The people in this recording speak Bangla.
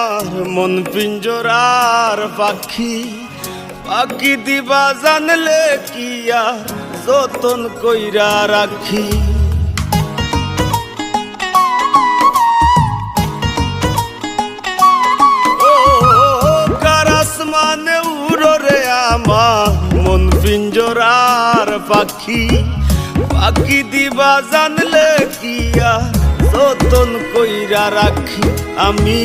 আমার মন পিঞ্জরার পাখি, পাখি দিবা জানলে কি আর যতন কইরা রাখি। ও কার আসমানে উড়ো রে আমার মন পিঞ্জরার পাখি, পাখি দিবা জানলে কি আর যতন কইরা রাখি। আমি